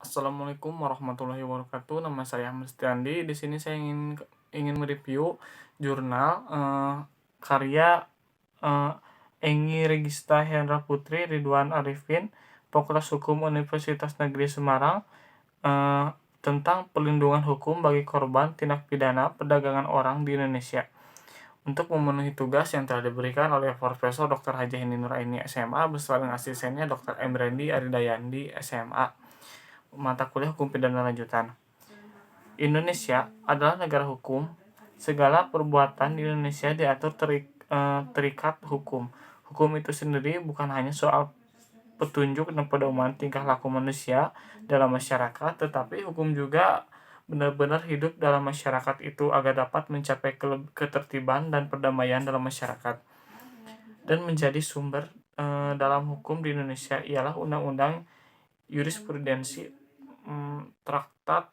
Assalamualaikum warahmatullahi wabarakatuh. Nama saya Ahmad Stiandi. Di sini saya ingin mereview jurnal karya eh, Enggi Regista Hendra Putri Ridwan Arifin, Fakultas Hukum Universitas Negeri Semarang, eh, tentang perlindungan hukum bagi korban tindak pidana perdagangan orang di Indonesia. Untuk memenuhi tugas yang telah diberikan oleh Profesor Dr. Haji Hindi Nuraini SMA beserta dengan asistennya Dr. Emrendi Aridayandi SMA, mata kuliah Hukum Pidana Lanjutan. Indonesia adalah negara hukum. Segala perbuatan di Indonesia diatur terikat hukum. Hukum itu sendiri bukan hanya soal petunjuk dan pedoman tingkah laku manusia dalam masyarakat, tetapi hukum juga benar-benar hidup dalam masyarakat itu agar dapat mencapai ketertiban dan perdamaian dalam masyarakat. Dan menjadi sumber dalam hukum di Indonesia ialah undang-undang, jurisprudensi, traktat,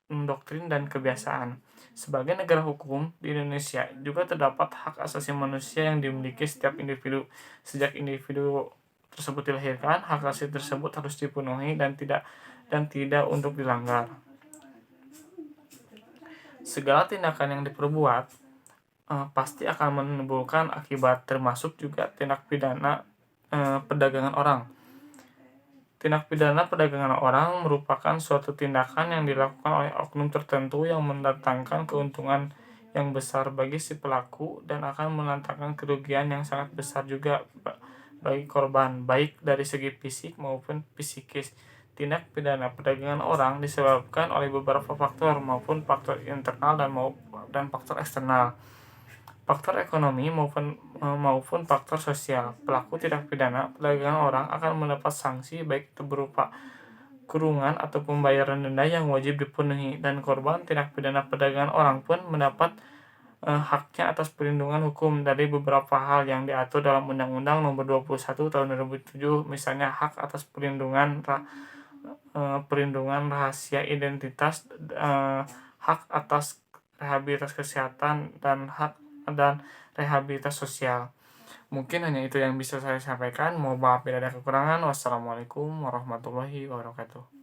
doktrin, dan kebiasaan. Sebagai negara hukum, di Indonesia juga terdapat hak asasi manusia yang dimiliki setiap individu. Sejak individu tersebut dilahirkan, hak asasi tersebut harus dipenuhi dan tidak untuk dilanggar. Segala tindakan yang diperbuat pasti akan menimbulkan akibat, termasuk juga tindak pidana perdagangan orang. Tindak pidana perdagangan orang merupakan suatu tindakan yang dilakukan oleh oknum tertentu yang mendatangkan keuntungan yang besar bagi si pelaku dan akan mendatangkan kerugian yang sangat besar juga bagi korban, baik dari segi fisik maupun psikis. Tindak pidana perdagangan orang disebabkan oleh beberapa faktor, maupun faktor internal dan faktor eksternal. Faktor ekonomi maupun faktor sosial. Pelaku tindak pidana perdagangan orang akan mendapat sanksi, baik itu berupa kurungan atau pembayaran denda yang wajib dipenuhi, dan korban tindak pidana perdagangan orang pun mendapat haknya atas perlindungan hukum dari beberapa hal yang diatur dalam Undang-Undang Nomor 21 Tahun 2007, misalnya hak atas perlindungan rahasia identitas, hak atas rehabilitas kesehatan, dan rehabilitas sosial. Mungkin hanya itu yang bisa saya sampaikan. Mohon maaf bila ada kekurangan. Wassalamualaikum warahmatullahi wabarakatuh.